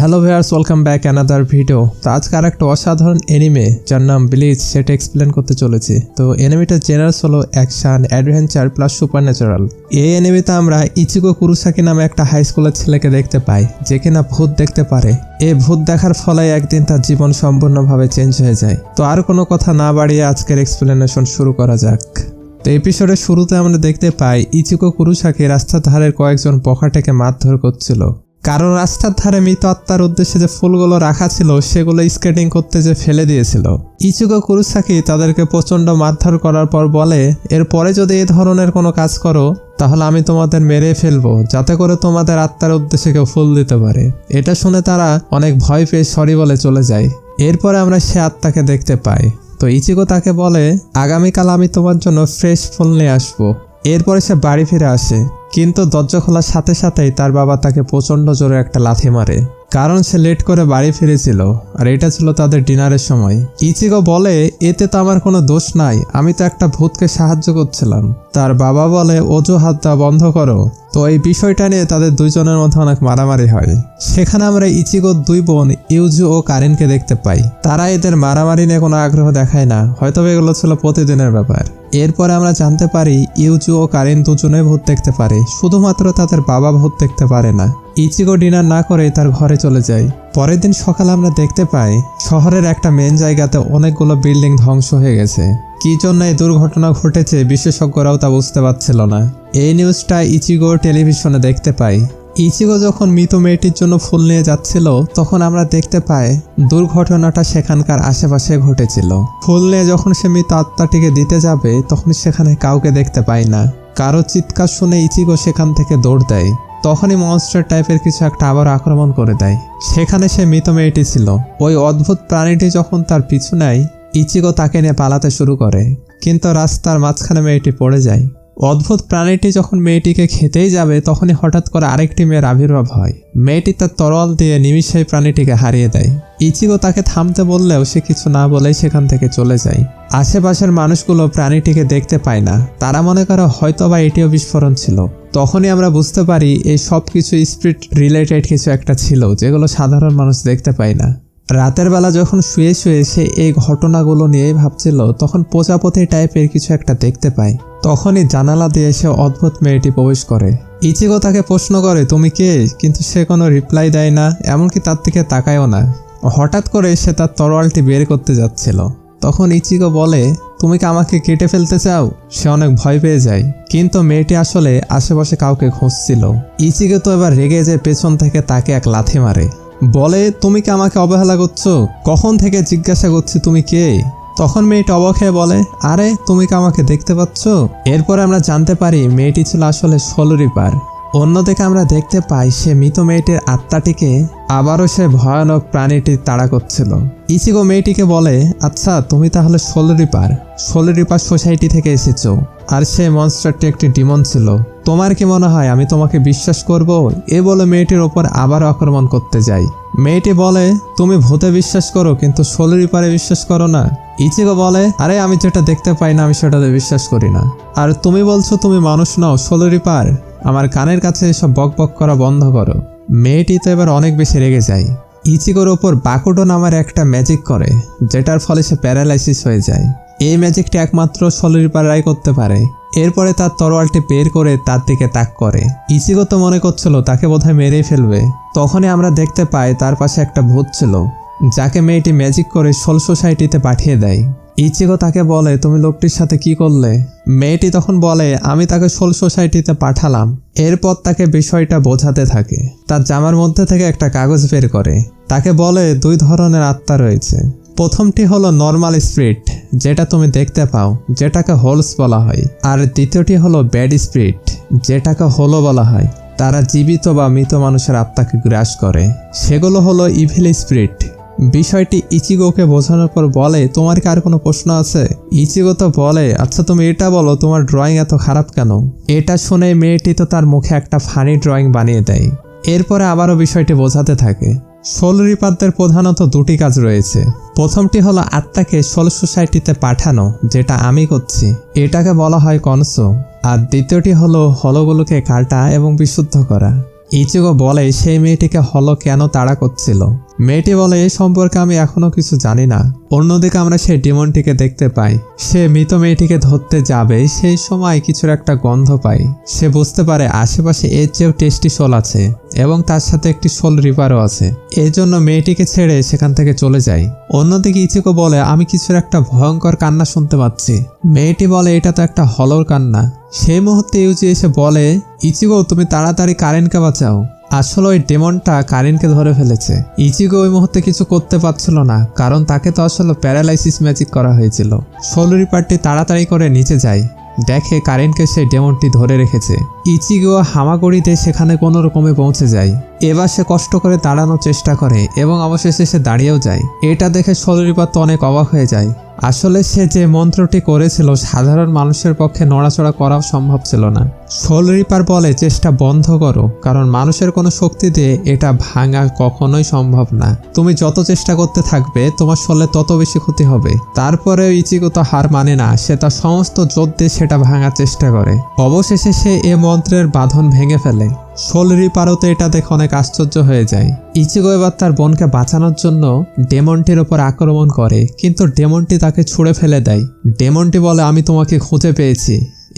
Hello viewers, welcome back another video. তো আজকে আর একটা অসাধারণ এনিমে যার নাম ব্লিচ সেটা এক্সপ্লেন করতে চলেছি। তো এনিমেটার জেনারেস হলো অ্যাকশন, অ্যাডভেঞ্চার প্লাস সুপারন্যাচারাল। এই এনিমেতে আমরা ইচিগো কুরোসাকি নামে একটা হাই স্কুলের ছেলেকে দেখতে পাই যে কিনা ভূত দেখতে পারে। এই ভূত দেখার ফলে একদিন তার জীবন সম্পূর্ণভাবে চেঞ্জ হয়ে যায়। তো আর কোনো কথা না বাড়িয়ে আজকের এক্সপ্লেনেশন শুরু করা যাক। তো এপিসোডের শুরুতে আমরা দেখতে পাই ইচিগো কুরোসাকি রাস্তার ধারের কয়েকজন বখাটেকে মারধর করছিল, কারণ রাস্তার ধারে মৃত আত্মার উদ্দেশ্যে যে ফুলগুলো রাখা ছিল সেগুলো স্কেটিং করতে যে ফেলে দিয়েছিল। ইচিগো কুরোসাকি তাদেরকে প্রচণ্ড মারধর করার পর বলে, এরপরে যদি এই ধরনের কোনো কাজ করো তাহলে আমি তোমাদের মেরে ফেলবো, যাতে করে তোমাদের আত্মার উদ্দেশ্যে কেউ ফুল দিতে পারে। এটা শুনে তারা অনেক ভয় পেয়ে সরি বলে চলে যায়। এরপরে আমরা সে আত্মাকে দেখতে পাই। তো ইচিগো তাকে বলে, আগামীকাল আমি তোমার জন্য ফ্রেশ ফুল নিয়ে আসবো। এরপরে সে বাড়ি ফিরে আসে, কিন্তু দরজা খোলার সাথে সাথেই তার বাবা তাকে প্রচণ্ড জোরে একটা লাথি মারে, কারণ সে লেট করে বাড়ি ফিরেছিল আর এটা ছিল তাদের ডিনারের সময়। ইচিগো বলে, এতে তো আমার কোনো দোষ নাই, আমি তো একটা ভূতকে সাহায্য করছিলাম। তার বাবা বলে, অজুহাত দেওয়া বন্ধ করো। তো এই বিষয়টা নিয়ে তাদের দুইজনের মধ্যে অনেক মারামারি হয়। সেখানে আমরা ইচিগোর দুই বোন ইউজু ও কারিনকে দেখতে পাই। তারা এদের মারামারি নিয়ে কোনো আগ্রহ দেখায় না, হয়তো এগুলো ছিল প্রতিদিনের ব্যাপার। এরপরে আমরা জানতে পারি ইউজু ও কারিন দুজনেই ভূত দেখতে পারে, শুধুমাত্র তাদের বাবা ভূত দেখতে পারে না। ইচিগো ডিনার না করে তার ঘরে চলে যায়। পরের দিন সকালে আমরা দেখতে পাই শহরের একটা মেন জায়গাতে অনেকগুলো বিল্ডিং ধ্বংস হয়ে গেছে। কি জন্য এই দুর্ঘটনা ঘটেছে বিশেষজ্ঞরাও তা বুঝতে পারছিল না। এই নিউজটা ইচিগো টেলিভিশনে দেখতে পাই। ইচিগো যখন মৃত মেয়েটির জন্য ফুল নিয়ে যাচ্ছিল তখন আমরা দেখতে পাই দুর্ঘটনাটা সেখানকার আশেপাশে ঘটেছিল। ফুল নিয়ে যখন সে মৃত আত্মাটিকে দিতে যাবে তখন সেখানে কাউকে দেখতে পাই না। কারো চিৎকার শুনে ইচিগো সেখান থেকে দৌড় দেয়। তখনই মনস্টার টাইপের কিছু একটা আবার আক্রমণ করে দেয়। সেখানে সে মৃত মেয়েটি ছিল। ওই অদ্ভুত প্রাণীটি যখন তার পিছু নেয় ইচিগো তাকে নিয়ে পালাতে শুরু করে, কিন্তু রাস্তার মাঝখানে মেয়েটি পড়ে যায়। অদ্ভুত প্রাণীটি যখন মেয়েটিকে খেতেই যাবে তখনই হঠাৎ করে আরেকটি মেয়ের আবির্ভাব হয়। মেয়েটি তার তরোয়াল দিয়ে নিমিষেই প্রাণীটিকে হারিয়ে দেয়। ইচিগো তাকে থামতে বললেও সে কিছু না বলেই সেখান থেকে চলে যায়। আশেপাশের মানুষগুলো প্রাণীটিকে দেখতে পায় না, তারা মনে করে হয়তোবা এটিও বিস্ফোরণ ছিল। তখনই আমরা বুঝতে পারি এই সব কিছু স্পিরিট রিলেটেড কিছু একটা ছিল, যেগুলো সাধারণ মানুষ দেখতে পায় না। রাতের বেলা যখন শুয়ে শুয়ে সে এই ঘটনাগুলো নিয়েই ভাবছিল তখন প্রজাপতি টাইপের কিছু একটা দেখতে পায়। তখনই জানালা দিয়ে সে অদ্ভুত মেয়েটি প্রবেশ করে। ইচিগো তাকে প্রশ্ন করে, তুমি কে? কিন্তু সে কোনো রিপ্লাই দেয় না, এমনকি তার দিকে তাকায়ও না। হঠাৎ করে সে তার তরোয়ালটি বের করতে যাচ্ছিল। তখন ইচিগো বলে, তুমি কি আমাকে কেটে ফেলতে চাও? সে অনেক ভয় পেয়ে যায়, কিন্তু মেয়েটি আসলে আশেপাশে কাউকে খুঁজছিল। ইচিগো তো এবার রেগে যে পেছন থেকে তাকে এক লাথি মারে, বলে, তুমি কি আমাকে অবহেলা করছো? কখন থেকে জিজ্ঞাসা করছি তুমি কে? তখন মেয়েটি অবাক হয়ে বলে, আরে তুমি কি আমাকে দেখতে পাচ্ছ? এরপর আমরা জানতে পারি মেয়েটি ছিল আসলে সোল রিপার। অন্যদিকে আমরা দেখতে পাই সে মৃত মেয়েটির আত্মাটিকে আবারও সে ভয়ানক প্রাণীটি তাড়া করছিল। ইচিগো মেয়েটিকে বলে, আচ্ছা তুমি তাহলে সোল রিপার সোসাইটি থেকে এসেছো, আর সেই মনস্টারটি একটি ডিমন ছিল। তোমার কি মনে হয় আমি তোমাকে বিশ্বাস করব? এ বলে মেয়েটির ওপর আবারও আক্রমণ করতে যাই। মেয়েটি বলে, তুমি ভূতে বিশ্বাস করো কিন্তু সোল রিপারে বিশ্বাস করো না। ইচিগো বলে, আরে আমি যেটা দেখতে পাই না আমি সেটাতে বিশ্বাস করি না। আর তুমি বলছো তুমি মানুষ নও, সোল রিপার? আমার কানের কাছে এসব বকবক করা বন্ধ করো। মেয়েটি তো এবার অনেক বেশি রেগে যায়। ইচিগোর ওপর বাকুডো নামের একটা ম্যাজিক করে, যেটার ফলে সে প্যারালাইসিস হয়ে যায়। এই ম্যাজিকটি একমাত্র সোল রিপাররাই করতে পারে। এরপরে তার তরোয়ালটি বের করে তার দিকে তাক করে। ইচিগো তো মনে করছিল তাকে বোধহয় মেরেই ফেলবে। তখনই আমরা দেখতে পাই তার পাশে একটা ভূত ছিল, যাকে মেয়েটি ম্যাজিক করে সোল সোসাইটিতে পাঠিয়ে দেয়। ইচিগো তাকে বলে, তুমি লোকটির সাথে কি করলে? মেয়েটি তখন বলে, আমি তাকে সোল সোসাইটিতে পাঠালাম। এরপর তাকে বিষয়টা বোঝাতে থাকে। তার জামার মধ্যে থেকে একটা কাগজ বের করে। তাকে বলে, দুই ধরনের আত্মা রয়েছে। প্রথমটি হলো নর্মাল স্পিরিট, যেটা তুমি দেখতে পাও, যেটাকে হোলস বলা হয়। আর দ্বিতীয়টি হলো ব্যাড স্পিরিট, যেটাকে হোলো বলা হয়। তারা জীবিত বা মৃত মানুষের আত্মাকে গ্রাস করে। সেগুলো হলো ইভিল স্পিরিট। বিষয়টি ইচিগোকে বোঝানোর পর বলে, তোমার কি আর কোনো প্রশ্ন আছে? ইচিগো তো বলে, আচ্ছা তুমি এটা বলো, তোমার ড্রয়িং এত খারাপ কেন? এটা শুনে মেয়েটি তো তার মুখে একটা ফানি ড্রয়িং বানিয়ে দেয়। এরপরে আবারও বিষয়টি বোঝাতে থাকে। সোল রিপারদের প্রধানত দুটি কাজ রয়েছে। প্রথমটি হলো আত্মাকে সোল সোসাইটিতে পাঠানো, যেটা আমি করছি, এটাকে বলা হয় কনসো। আর দ্বিতীয়টি হলো হলোগুলোকে কাটা এবং বিশুদ্ধ করা। ইচিগো বলে সেই মেয়েটিকে হলো কেন তাড়া করছিল। মেয়েটি বলে এই সম্পর্কে আমি এখনো কিছু জানি না। অন্যদিকে আমরা সেই ডেমনটিকে দেখতে পাই, সে মৃত মেয়েটিকে ধরতে যাবে সেই সময় কিছুর একটা গন্ধ পায়। সে বুঝতে পারে আশেপাশে এর চেয়েও টেস্টি শোল আছে এবং তার সাথে একটি শোল রিপারও আছে। এই জন্য মেয়েটিকে ছেড়ে সেখান থেকে চলে যায়। অন্যদিকে ইচিগো বলে আমি কিছুর একটা ভয়ঙ্কর কান্না শুনতে পাচ্ছি। মেয়েটি বলে এটা তো একটা হলোর কান্না। সেই মুহূর্তে ইউজি এসে বলে ইচিগো তুমি তাড়াতাড়ি কারেনকে বাঁচাও। আসলে ওই ডেমনটা কারিনকে ধরে ফেলেছে। ইচিগো ওই মুহূর্তে কিছু করতে পারছিল না, কারণ তাকে তো আসলে প্যারালাইসিস ম্যাজিক করা হয়েছিল। সোল রিপারটি তাড়াতাড়ি করে নিচে যায়, দেখে কারিনকে সেই ডেমনটি ধরে রেখেছে। ইচিগো হামাগুড়িতে সেখানে কোনো রকমে পৌঁছে যায়। এবার সে কষ্ট করে দাঁড়ানোর চেষ্টা করে এবং অবশেষে সে দাঁড়িয়েও যায়। এটা দেখে সোল রিপার তো অনেক অবাক হয়ে যায়। আসলে সে যে মন্ত্রটি করেছিল সাধারণ মানুষের পক্ষে নড়াচড়া করাও সম্ভব ছিল না। সোল রিপার বলে চেষ্টা বন্ধ করো, কারণ মানুষের কোনো শক্তি দিয়ে এটা ভাঙা কখনোই সম্ভব না। তুমি যত চেষ্টা করতে থাকবে তোমার শোলে তত বেশি ক্ষতি হবে। তারপরেও ইচিগো তো হার মানে না, সে তার সমস্ত জোর দিয়ে সেটা ভাঙার চেষ্টা করে। অবশেষে সে এ মন্ত্রের বাঁধন ভেঙে ফেলে। সোল রিপারও তো এটা দেখে অনেক আশ্চর্য হয়ে যায়। ইচিগো এবার তার বোনকে বাঁচানোর জন্য ডেমনটির ওপর আক্রমণ করে, কিন্তু ডেমনটি তাকে ছুঁড়ে ফেলে দেয়। ডেমনটি বলে আমি তোমাকে খুঁজে পেয়েছি।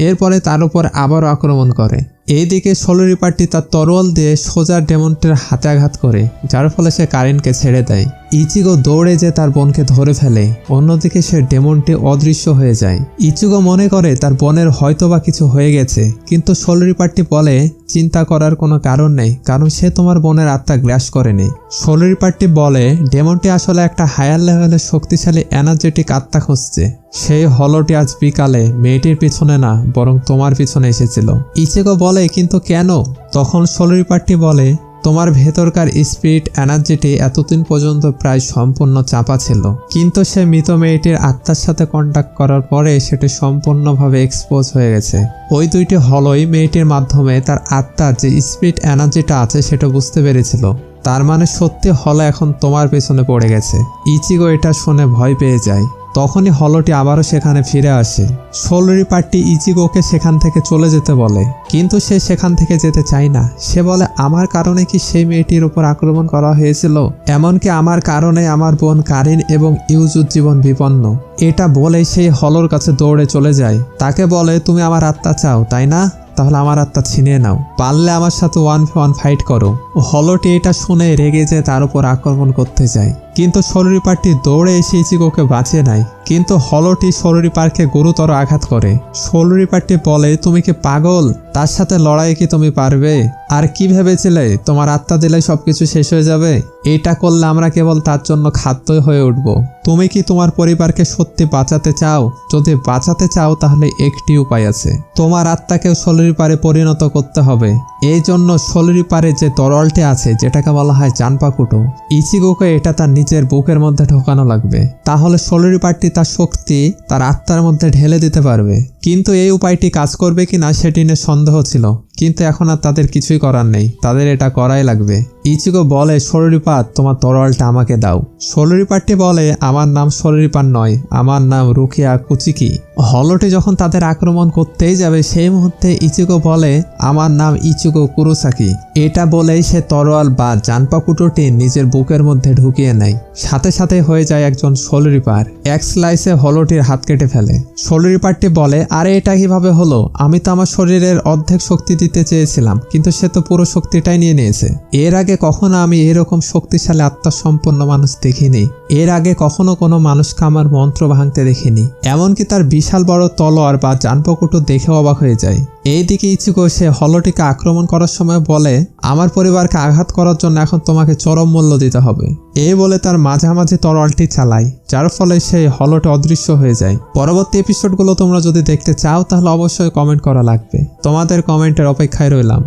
এরপরে তার উপর আবারও আক্রমণ করে। এইদিকে সোল রিপারটি তার তরোয়াল দিয়ে সোজা ডেমনটির হাতে আঘাত করে, যার ফলে সে কারিনকে ছেড়ে দেয়। ইচিগো দৌড়ে যে তার বোনকে ধরে ফেলে। অন্যদিকে সে ডেমনটি অদৃশ্য হয়ে যায়। ইচিগো মনে করে তার বোনের হয়তোবা কিছু হয়ে গেছে, কিন্তু সোল রিপারটি বলে চিন্তা করার কোনো কারণ নেই, কারণ সে তোমার বোনের আত্মা গ্রাস করেনি। সোল রিপারটি বলে ডেমনটি আসলে একটা হায়ার লেভেলের শক্তিশালী এনার্জেটিক আত্মা খুঁজছে। সেই হলোটি আজ বিকালে মেয়েটির পিছনে না, বরং তোমার পিছনে এসেছিল। ইচিগো বলে কিন্তু কেন? তখন সোল রিপারটি বলে তোমার ভেতরকার স্পিরিট এনার্জিটি এতদিন পর্যন্ত প্রায় সম্পূর্ণ চাপা ছিল, কিন্তু সে মৃত মেয়েটির আত্মার সাথে কন্ট্যাক্ট করার পরে সেটি সম্পূর্ণভাবে এক্সপোজ হয়ে গেছে। ওই দুইটি হলোই মেয়েটির মাধ্যমে তার আত্মার যে স্পিরিট এনার্জিটা আছে সেটা বুঝতে পেরেছিল। তার মানে সত্যি হলো এখন তোমার পেছনে পড়ে গেছে। ইচিগো এটা শুনে ভয় পেয়ে যায়। তখনই হলোটি আবারও সেখানে ফিরে আসে। সোল রিপারটি ইচিগোকে সেখান থেকে চলে যেতে বলে, কিন্তু সে সেখান থেকে যেতে চায় না। সে বলে আমার কারণে কি সেই মেয়েটির উপর আক্রমণ করা হয়েছিল? এমনকি আমার কারণে আমার বোন কারিন এবং ইউজুর জীবন বিপন্ন। এটা বলে সেই হলোর কাছে দৌড়ে চলে যায়। তাকে বলে তুমি আমার আত্মা চাও তাই না? তাহলে আমার আত্মা ছিনিয়ে নাও, পারলে আমার সাথে 1v1 ফাইট করো। হলোটি এটা শুনে রেগে যে তার উপর আক্রমণ করতে যায়, কিন্তু সোল রিপারটি দৌড়ে এসে ইচিগোকে বাঁচিয়ে নেয়। কিন্তু হলোটি সোল রিপারকে গুরুতর আঘাত করে। সোল রিপারটি বলে তুমি কি পাগল? তার সাথে লড়াই কি তুমি পারবে? আর কি ভেবেছিলে তোমার আত্মা দিলে সবকিছু শেষ হয়ে যাবে? এটা করলে আমরা কেবল তার জন্য খাদ্য হয়ে উঠব। তুমি কি তোমার পরিবারকে সত্যি বাঁচাতে চাও? যদি বাঁচাতে চাও তাহলে একটি উপায় আছে, তোমার আত্মাকেও সোল রিপারে পরিণত করতে হবে। এই জন্য সোল রিপারে যে তরোয়ালটি আছে যেটাকে বলা হয় জানপাকুটো, ইচিগোকে এটা তার নিজের বুকের মধ্যে ঢোকানো লাগবে। তাহলে সোল রিপারটি তার শক্তি তার আত্মার মধ্যে ঢেলে দিতে পারবে। কিন্তু এই উপায়টি কাজ করবে কিনা সেটি নিয়ে সন্দেহ ছিল, কিন্তু এখন আর তাদের কিছুই করার নেই, তাদের এটা করাই লাগবে। ইচিগো বলে সোল রিপার তোমার তরোয়ালটা আমাকে দাও। সোল রিপারটি বলে আমার নাম সোল রিপার নয়, আমার নাম রুকিয়া কুচিকি। হলোটি যখন তাদের আক্রমণ করতেই যাবে সেই মুহূর্তে ইচিগো বলে আমার নাম ইচিগো কুরোসাকি। এটা বলেই সে তরোয়াল বা জানপাকুটোটি নিজের বুকের মধ্যে ঢুকিয়ে নেয়। সাথে সাথে হয়ে যায় একজন সোল রিপার। এক স্লাইসে হলোটির হাত কেটে ফেলে। সোল রিপারটি বলে আরে এটা কিভাবে হলো? আমি তো আমার শরীরের অর্ধেক শক্তি দিতে চেয়েছিলাম, কিন্তু সে তো পুরো শক্তিটাই নিয়ে নিয়েছে। এর আগে কখনো আমি এরকম শক্তিশালী আত্মসম্পন্ন মানুষ দেখিনি। এর আগে কখনো কোনো মানুষকে আমার মন্ত্র ভাঙতে দেখিনি। এমনকি তার বিশাল বড় তলোয়ার বা জানপাকুটো দেখে অবাক হয়ে যায়। এইদিকে ইচিগো সে হলোটিকে আক্রমণ করার সময় বলে আমার পরিবারকে আঘাত করার জন্য এখন তোমাকে চরম মূল্য দিতে হবে। এই বলে তার মাঝামাঝি তরোয়ালটি চালায়, যার ফলে সেই হলোটি অদৃশ্য হয়ে যায়। পরবর্তী এপিসোডগুলো তোমরা যদি দেখতে চাও তাহলে অবশ্যই কমেন্ট করা লাগবে। তোমাদের কমেন্টের অপেক্ষায় রইলাম।